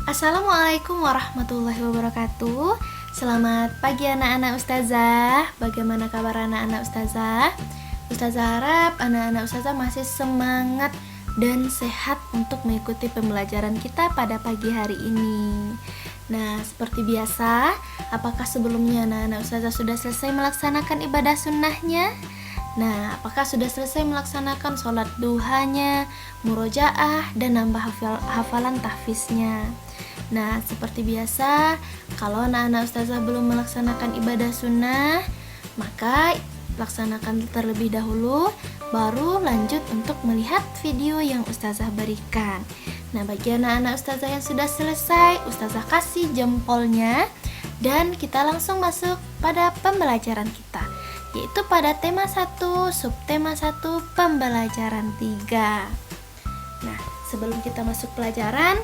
Assalamualaikum warahmatullahi wabarakatuh. Selamat pagi anak-anak ustazah. Bagaimana kabar anak-anak ustazah? Ustazah harap anak-anak ustazah masih semangat dan sehat untuk mengikuti pembelajaran kita pada pagi hari ini. Nah, seperti biasa, apakah sebelumnya anak-anak ustazah sudah selesai melaksanakan ibadah sunnahnya? Nah, apakah sudah selesai melaksanakan sholat duhanya, murojaah, dan nambah hafalan tahfiznya? Nah, seperti biasa, kalau anak-anak ustazah belum melaksanakan ibadah sunnah, maka laksanakan terlebih dahulu, baru lanjut untuk melihat video yang ustazah berikan. Nah, bagi anak-anak ustazah yang sudah selesai, ustazah kasih jempolnya, dan kita langsung masuk pada pembelajaran kita, yaitu pada tema 1, subtema 1, pembelajaran 3. Nah, sebelum kita masuk pelajaran,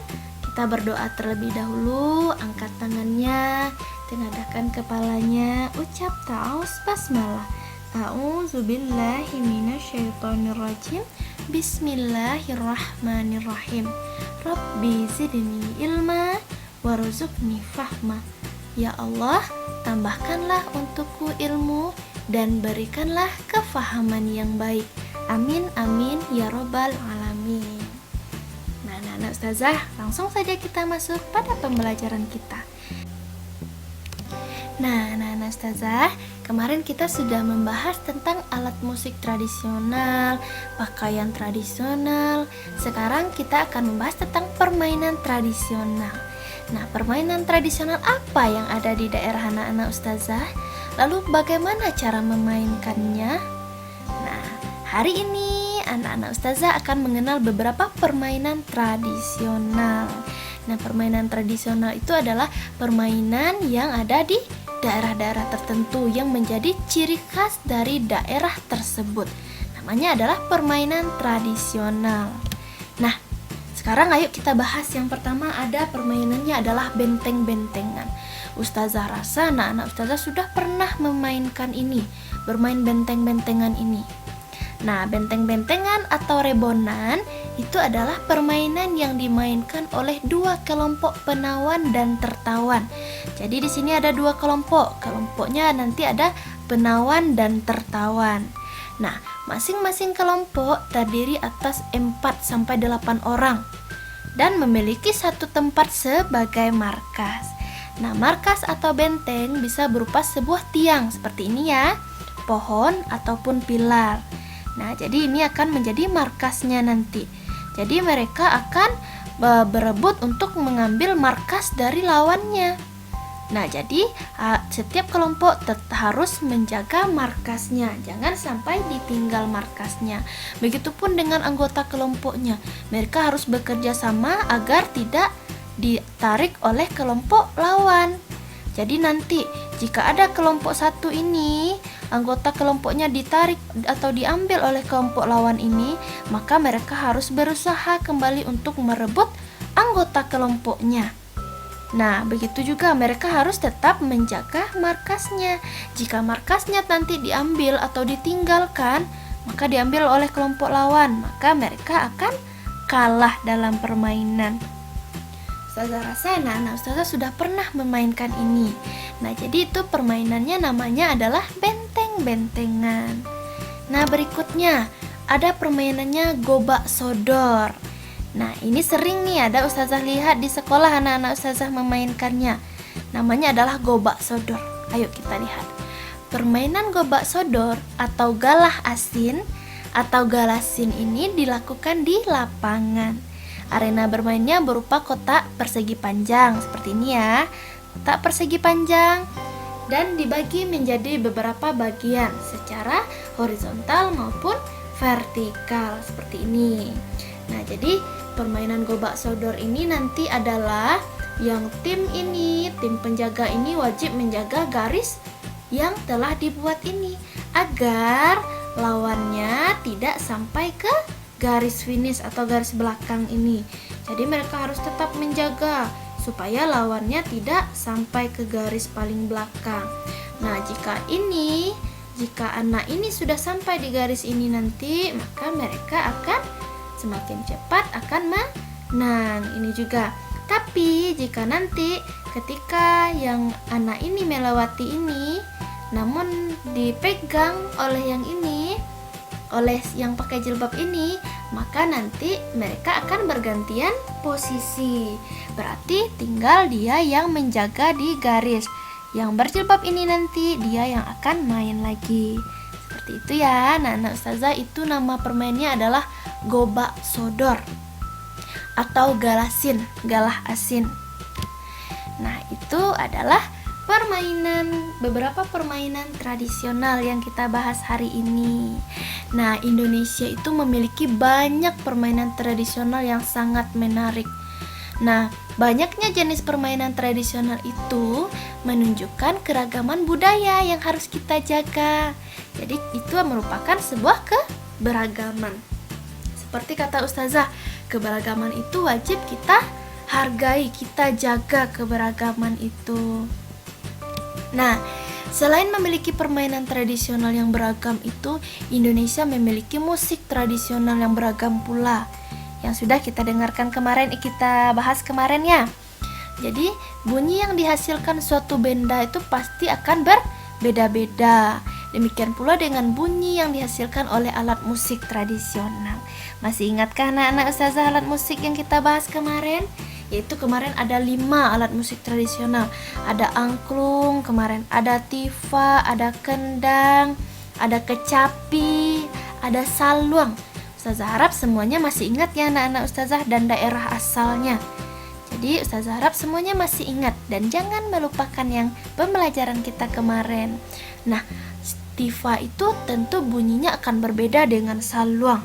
kita berdoa terlebih dahulu. Angkat tangannya, tengadahkan kepalanya, ucap ta'awuz basmalah. A'udzubillahi minasyaitonirrajim. Bismillahirrahmanirrahim. Rabbi zidni ilma warzuqni fahma. Ya Allah, tambahkanlah untukku ilmu dan berikanlah kefahaman yang baik. Amin amin ya robbal alamin. Nah, anak-anak ustazah, langsung saja kita masuk pada pembelajaran kita. Nah, anak-anak ustazah, kemarin kita sudah membahas tentang alat musik tradisional, pakaian tradisional. Sekarang kita akan membahas tentang permainan tradisional. Nah, permainan tradisional apa yang ada di daerah anak-anak ustazah? Lalu bagaimana cara memainkannya? Nah, hari ini anak-anak ustazah akan mengenal beberapa permainan tradisional. Nah, permainan tradisional itu adalah permainan yang ada di daerah-daerah tertentu yang menjadi ciri khas dari daerah tersebut. Namanya adalah permainan tradisional. Nah, sekarang ayo kita bahas. Yang pertama ada permainannya adalah benteng-bentengan. Ustazah rasa anak-anak ustazah sudah pernah memainkan ini, bermain benteng-bentengan ini. Nah, benteng-bentengan atau rebonan itu adalah permainan yang dimainkan oleh dua kelompok penawan dan tertawan. Jadi di sini ada dua kelompok. Kelompoknya nanti ada penawan dan tertawan. Nah, masing-masing kelompok terdiri atas 4 sampai 8 orang dan memiliki satu tempat sebagai markas. Nah, markas atau benteng bisa berupa sebuah tiang seperti ini ya, pohon ataupun pilar. Nah, jadi ini akan menjadi markasnya nanti. Jadi mereka akan berebut untuk mengambil markas dari lawannya. Nah, jadi setiap kelompok harus menjaga markasnya, jangan sampai ditinggal markasnya. Begitupun dengan anggota kelompoknya, mereka harus bekerja sama agar tidak ditarik oleh kelompok lawan. Jadi nanti jika ada kelompok satu ini, anggota kelompoknya ditarik atau diambil oleh kelompok lawan ini, maka mereka harus berusaha kembali untuk merebut anggota kelompoknya. Nah, begitu juga mereka harus tetap menjaga markasnya. Jika markasnya nanti diambil atau ditinggalkan, maka diambil oleh kelompok lawan, maka mereka akan kalah dalam permainan. Ustazah rasa anak-anak ustazah sudah pernah memainkan ini. Nah, jadi itu permainannya namanya adalah benteng-bentengan. Nah, berikutnya ada permainannya gobak sodor. Nah, ini sering nih ada ustazah lihat di sekolah anak-anak ustazah memainkannya. Namanya adalah gobak sodor. Ayo kita lihat. Permainan gobak sodor atau galah asin atau galasin ini dilakukan di lapangan. Arena bermainnya berupa kotak persegi panjang seperti ini ya. Kotak persegi panjang dan dibagi menjadi beberapa bagian secara horizontal maupun vertikal seperti ini. Nah, jadi permainan gobak sodor ini nanti adalah yang tim penjaga ini wajib menjaga garis yang telah dibuat ini agar lawannya tidak sampai ke garis finish atau garis belakang ini. Jadi mereka harus tetap menjaga supaya lawannya tidak sampai ke garis paling belakang. Nah, jika anak ini sudah sampai di garis ini nanti, maka mereka akan semakin cepat akan menang. Ini juga Tapi jika nanti ketika yang anak ini melewati ini, namun dipegang oleh yang ini, oleh yang pakai jilbab ini, maka nanti mereka akan bergantian posisi. Berarti tinggal dia yang menjaga di garis. Yang berjilbab ini nanti dia yang akan main lagi. Seperti itu ya. Nah, Ustazah, itu nama permainnya adalah gobak sodor atau galasin, galah asin. Nah, itu adalah beberapa permainan tradisional yang kita bahas hari ini. Nah, Indonesia itu memiliki banyak permainan tradisional yang sangat menarik. Nah, banyaknya jenis permainan tradisional itu menunjukkan keragaman budaya yang harus kita jaga. Jadi, itu merupakan sebuah keberagaman. Seperti kata Ustazah, keberagaman itu wajib kita hargai, kita jaga keberagaman itu. Nah, selain memiliki permainan tradisional yang beragam itu, Indonesia memiliki musik tradisional yang beragam pula, yang sudah kita dengarkan kemarin, kita bahas kemarin ya. Jadi, bunyi yang dihasilkan suatu benda itu pasti akan berbeda-beda. Demikian pula dengan bunyi yang dihasilkan oleh alat musik tradisional. Masih ingatkah anak-anak Ustazah alat musik yang kita bahas kemarin? Yaitu kemarin ada 5 alat musik tradisional. Ada angklung, kemarin ada tifa, ada kendang, ada kecapi, ada saluang. Ustazah harap semuanya masih ingat ya anak-anak Ustazah dan daerah asalnya. Jadi Ustazah harap semuanya masih ingat dan jangan melupakan yang pembelajaran kita kemarin. Nah, tifa itu tentu bunyinya akan berbeda dengan saluang.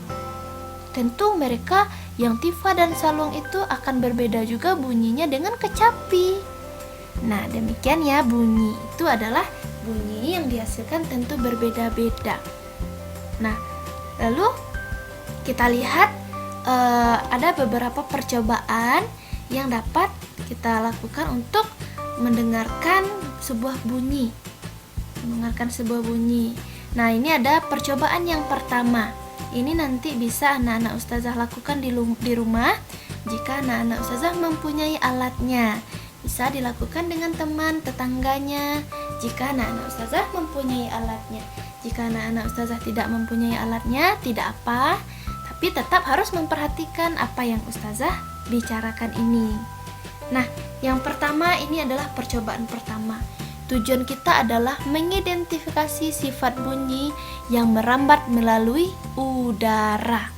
Tentu mereka yang tifa dan saluang itu akan berbeda juga bunyinya dengan kecapi. Nah, demikian ya, bunyi itu adalah bunyi yang dihasilkan tentu berbeda-beda. Nah, lalu kita lihat ada beberapa percobaan yang dapat kita lakukan untuk mendengarkan sebuah bunyi. Nah, ini ada percobaan yang pertama. Ini nanti bisa anak-anak Ustazah lakukan di rumah jika anak-anak Ustazah mempunyai alatnya. Bisa dilakukan dengan teman, tetangganya jika anak-anak Ustazah mempunyai alatnya. Jika anak-anak Ustazah tidak mempunyai alatnya, tidak apa, tapi tetap harus memperhatikan apa yang Ustazah bicarakan ini. Nah, yang pertama ini adalah percobaan pertama. Tujuan kita adalah mengidentifikasi sifat bunyi yang merambat melalui udara.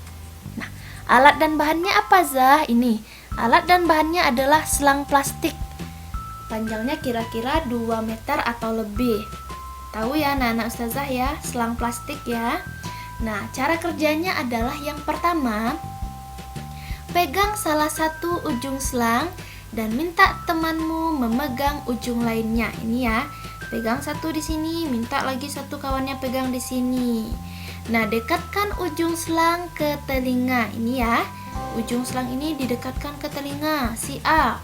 Nah, alat dan bahannya apa, Zah? Ini, alat dan bahannya adalah selang plastik. Panjangnya kira-kira 2 meter atau lebih. Tahu ya anak-anak Ustazah ya, selang plastik ya. Nah, cara kerjanya adalah yang pertama, pegang salah satu ujung selang dan minta temanmu memegang ujung lainnya. Ini ya, pegang satu di sini, minta lagi satu kawannya pegang di sini. Nah, dekatkan ujung selang ke telinga. Ini ya, ujung selang ini didekatkan ke telinga si A.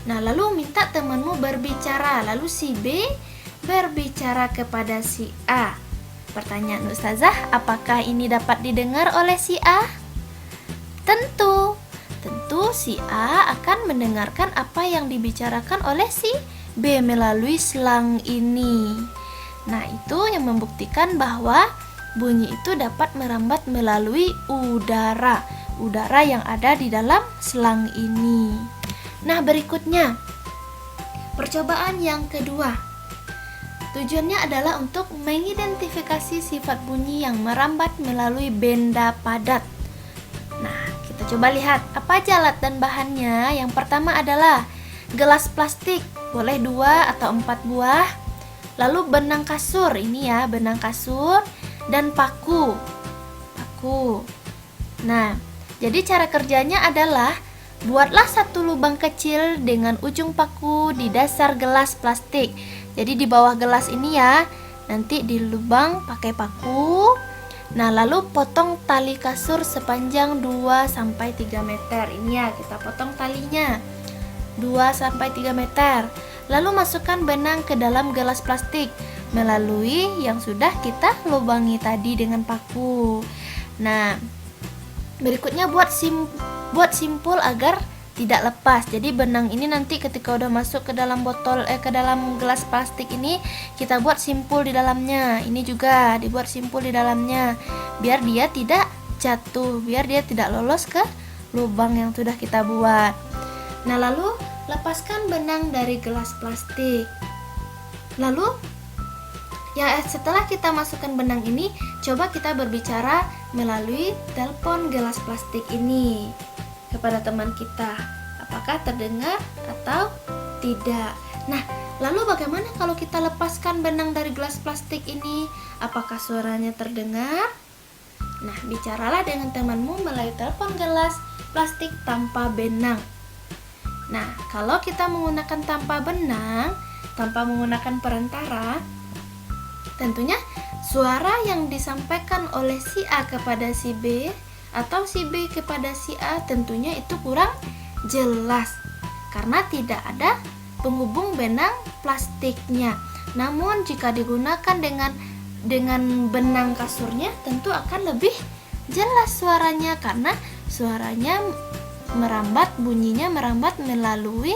Nah, lalu minta temanmu berbicara, lalu si B berbicara kepada si A. Pertanyaan Ustazah, apakah ini dapat didengar oleh si A? Tentu si A akan mendengarkan apa yang dibicarakan oleh si B melalui selang ini. Nah, itu yang membuktikan bahwa bunyi itu dapat merambat melalui udara yang ada di dalam selang ini. Nah, berikutnya percobaan yang kedua. Tujuannya adalah untuk mengidentifikasi sifat bunyi yang merambat melalui benda padat. Nah, kita coba lihat apa aja alat dan bahannya. Yang pertama adalah gelas plastik, boleh 2 atau 4 buah. Lalu benang kasur, ini ya, benang kasur dan paku. Nah, jadi cara kerjanya adalah buatlah satu lubang kecil dengan ujung paku di dasar gelas plastik. Jadi di bawah gelas ini ya, nanti dilubang pakai paku. Nah, lalu potong tali kasur sepanjang 2-3 meter. Ini ya, kita potong talinya 2-3 meter. Lalu masukkan benang ke dalam gelas plastik melalui yang sudah kita lubangi tadi dengan paku. Nah, berikutnya buat simpul agar tidak lepas. Jadi benang ini nanti ketika udah masuk ke dalam ke dalam gelas plastik ini, kita buat simpul di dalamnya. Ini juga dibuat simpul di dalamnya biar dia tidak jatuh, biar dia tidak lolos ke lubang yang sudah kita buat. Nah, lalu lepaskan benang dari gelas plastik. Lalu ya setelah kita masukkan benang ini, coba kita berbicara melalui telepon gelas plastik ini kepada teman kita, apakah terdengar atau tidak. Nah, lalu bagaimana kalau kita lepaskan benang dari gelas plastik ini? Apakah suaranya terdengar? Nah, bicaralah dengan temanmu melalui telepon gelas plastik tanpa benang. Nah, kalau kita menggunakan tanpa benang, tanpa menggunakan perantara, tentunya suara yang disampaikan oleh si A kepada si B atau si B kepada si A tentunya itu kurang jelas karena tidak ada penghubung benang plastiknya. Namun jika digunakan dengan benang kasurnya tentu akan lebih jelas suaranya karena suaranya merambat, bunyinya merambat melalui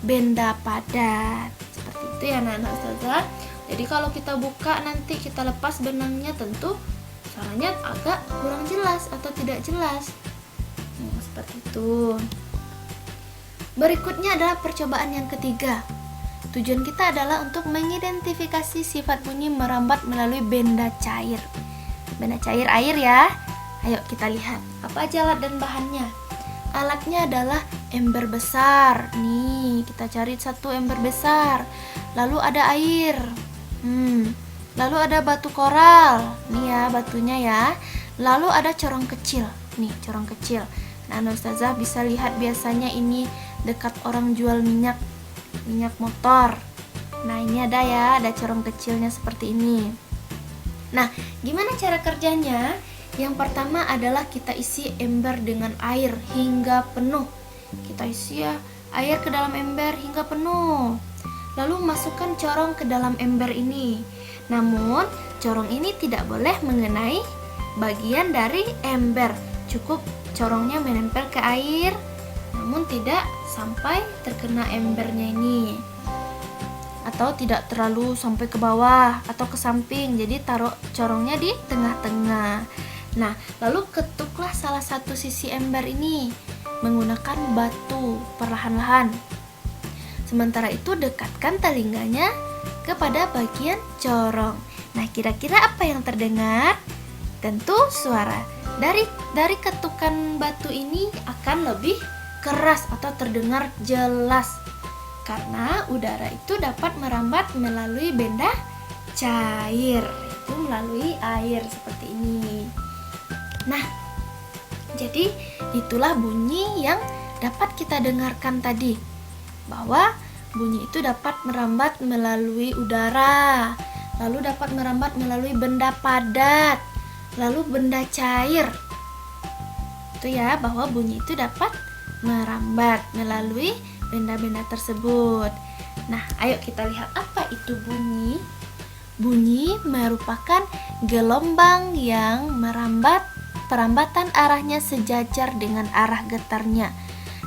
benda padat. Seperti itu ya anak-anak ustazah. Jadi kalau kita buka nanti kita lepas benangnya tentu suaranya agak kurang jelas atau tidak jelas. Seperti itu. Berikutnya adalah percobaan yang ketiga. Tujuan kita adalah untuk mengidentifikasi sifat bunyi merambat melalui benda cair. Benda cair air ya. Ayo kita lihat apa aja alat dan bahannya. Alatnya adalah ember besar. Nih, kita cari satu ember besar. Lalu ada air. Lalu ada batu koral. Nih ya batunya ya. Lalu ada corong kecil. Nih, corong kecil. Nah, ustazah bisa lihat biasanya ini dekat orang jual minyak motor. Nah, ini ada ya, ada corong kecilnya seperti ini. Nah, gimana cara kerjanya? Yang pertama adalah kita isi ember dengan air hingga penuh. Kita isi ya air ke dalam ember hingga penuh. Lalu masukkan corong ke dalam ember ini. Namun, corong ini tidak boleh mengenai bagian dari ember. Cukup corongnya menempel ke air, namun tidak sampai terkena embernya ini. Atau tidak terlalu sampai ke bawah atau ke samping. Jadi taruh corongnya di tengah-tengah. Nah, lalu ketuklah salah satu sisi ember ini menggunakan batu perlahan-lahan. Sementara itu dekatkan telinganya kepada bagian corong. Nah, kira-kira apa yang terdengar? Tentu suara dari ketukan batu ini akan lebih keras atau terdengar jelas karena udara itu dapat merambat melalui benda cair, itu melalui air seperti ini. Nah, jadi itulah bunyi yang dapat kita dengarkan tadi, bahwa bunyi itu dapat merambat melalui udara, lalu dapat merambat melalui benda padat, lalu benda cair. Itu ya, bahwa bunyi itu dapat merambat melalui benda-benda tersebut. Nah, ayo kita lihat apa itu bunyi. Bunyi merupakan gelombang yang merambat, perambatan arahnya sejajar dengan arah getarnya.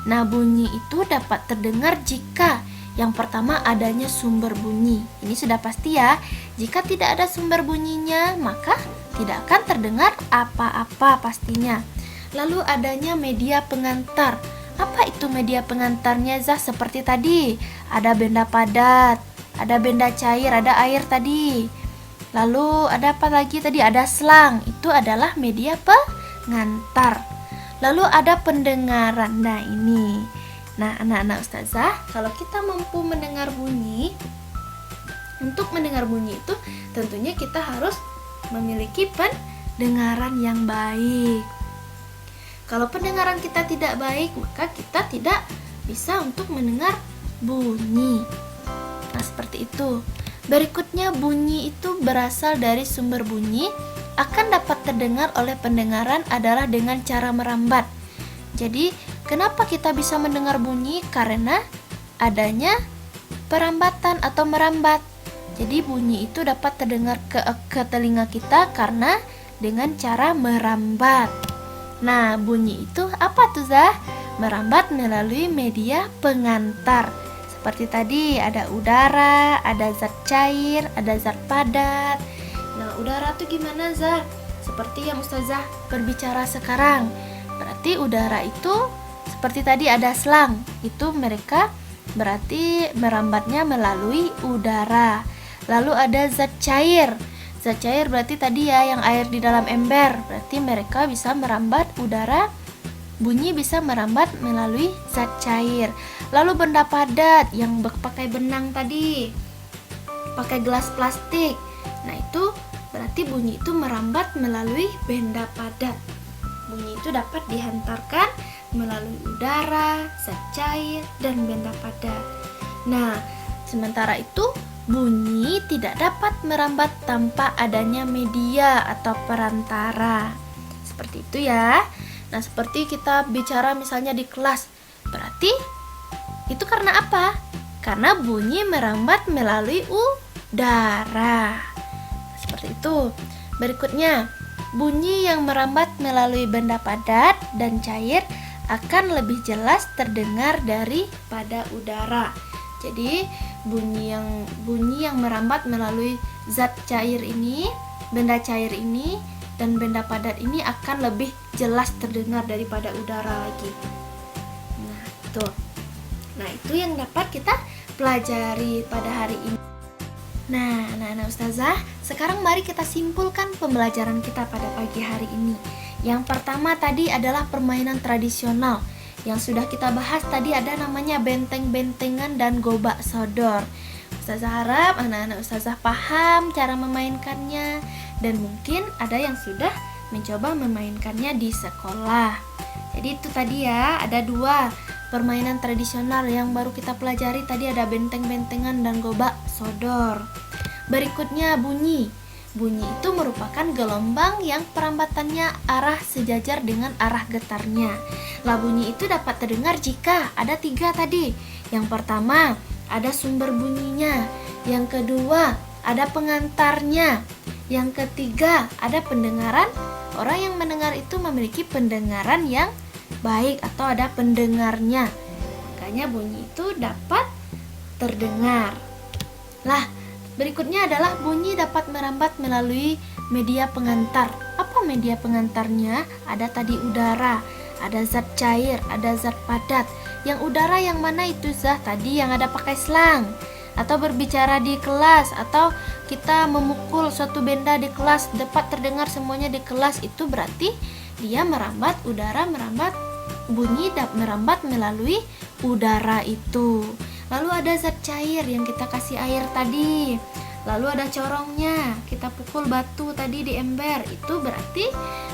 Nah, bunyi itu dapat terdengar jika yang pertama adanya sumber bunyi. Ini sudah pasti ya. Jika tidak ada sumber bunyinya, maka tidak akan terdengar apa-apa pastinya. Lalu adanya media pengantar. Apa itu media pengantarnya, Zah? Seperti tadi, ada benda padat, ada benda cair, ada air tadi. Lalu ada apa lagi tadi? Ada selang. Itu adalah media pengantar. Lalu ada pendengaran. Nah, ini. Nah, anak-anak ustazah, kalau kita mampu mendengar bunyi, untuk mendengar bunyi itu tentunya kita harus memiliki pendengaran yang baik. Kalau pendengaran kita tidak baik, maka kita tidak bisa untuk mendengar bunyi. Nah, seperti itu. Berikutnya, bunyi itu berasal dari sumber bunyi, akan dapat terdengar oleh pendengaran adalah dengan cara merambat. Jadi, kenapa kita bisa mendengar bunyi? Karena adanya perambatan atau merambat. Jadi, bunyi itu dapat terdengar ke telinga kita karena dengan cara merambat. Nah, bunyi itu apa tuh, Zah? merambat melalui media pengantar. Seperti tadi ada udara, ada zat cair, ada zat padat. Nah, udara tuh gimana, Zah? Seperti yang Ustazah berbicara sekarang. Berarti udara itu seperti tadi ada selang. Itu mereka berarti merambatnya melalui udara. Lalu ada zat cair. Zat cair berarti tadi ya yang air di dalam ember. Berarti mereka bisa merambat udara. Bunyi bisa merambat melalui zat cair. Lalu benda padat yang pakai benang tadi, pakai gelas plastik. Nah, itu berarti bunyi itu merambat melalui benda padat. Bunyi itu dapat dihantarkan melalui udara, zat cair, dan benda padat. Nah, sementara itu bunyi tidak dapat merambat tanpa adanya media atau perantara. Seperti itu ya. Nah, seperti kita bicara misalnya di kelas, berarti itu karena apa? Karena bunyi merambat melalui udara. Seperti itu. Berikutnya, bunyi yang merambat melalui benda padat dan cair akan lebih jelas terdengar daripada udara. Jadi, bunyi yang merambat melalui zat cair ini, benda cair ini, dan benda padat ini akan lebih jelas terdengar daripada udara lagi. Nah, itu yang dapat kita pelajari pada hari ini. Nah, anak-anak Ustazah, sekarang mari kita simpulkan pembelajaran kita pada pagi hari ini. Yang pertama tadi adalah permainan tradisional. Yang sudah kita bahas tadi ada namanya benteng-bentengan dan gobak sodor. Ustazah harap anak-anak Ustazah paham cara memainkannya, dan mungkin ada yang sudah mencoba memainkannya di sekolah. Jadi itu tadi ya, ada 2 permainan tradisional yang baru kita pelajari. Tadi ada benteng-bentengan dan gobak sodor. Berikutnya bunyi. Bunyi itu merupakan gelombang yang perambatannya arah sejajar dengan arah getarnya. Lah, bunyi itu dapat terdengar jika ada 3 tadi. Yang pertama, ada sumber bunyinya. Yang kedua, ada pengantarnya. Yang ketiga, ada pendengaran. Orang yang mendengar itu memiliki pendengaran yang baik atau ada pendengarnya. Makanya bunyi itu dapat terdengar. Lah, berikutnya adalah bunyi dapat merambat melalui media pengantar. Apa media pengantarnya? Ada tadi udara, ada zat cair, ada zat padat. Yang udara yang mana itu, Zah? Tadi yang ada pakai selang. Atau berbicara di kelas, atau kita memukul suatu benda di kelas, dapat terdengar semuanya di kelas. Itu berarti dia merambat udara, merambat bunyi merambat melalui udara itu. Lalu ada zat cair yang kita kasih air tadi. Lalu ada corongnya, kita pukul batu tadi di ember. Itu berarti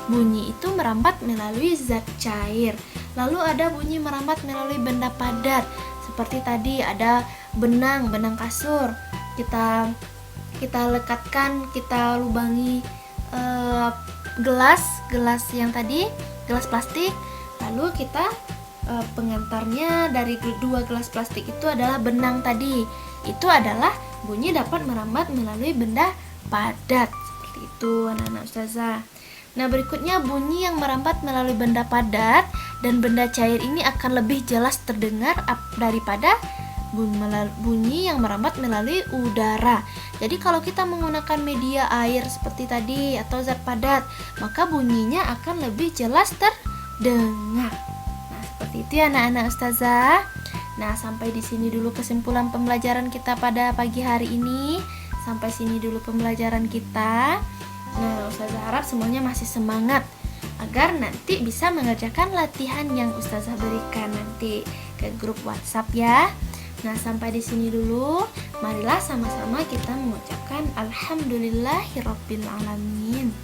bunyi itu merambat melalui zat cair. Lalu ada bunyi merambat melalui benda padat. Seperti tadi ada benang kasur. Kita lekatkan, kita lubangi gelas yang tadi, gelas plastik. Lalu kita pengantarnya dari 2 gelas plastik itu adalah benang tadi. Itu adalah bunyi dapat merambat melalui benda padat. Seperti itu anak-anak Ustazah. Nah, berikutnya bunyi yang merambat melalui benda padat dan benda cair ini akan lebih jelas terdengar daripada bunyi yang merambat melalui udara. Jadi kalau kita menggunakan media air seperti tadi atau zat padat, maka bunyinya akan lebih jelas terdengar. Nah, seperti itu ya anak-anak Ustazah. Nah, sampai di sini dulu kesimpulan pembelajaran kita pada pagi hari ini. Sampai sini dulu pembelajaran kita. Nah, Ustazah harap semuanya masih semangat agar nanti bisa mengerjakan latihan yang Ustazah berikan nanti ke grup WhatsApp ya. Nah, sampai di sini dulu. Marilah sama-sama kita mengucapkan alhamdulillahirabbil alamin.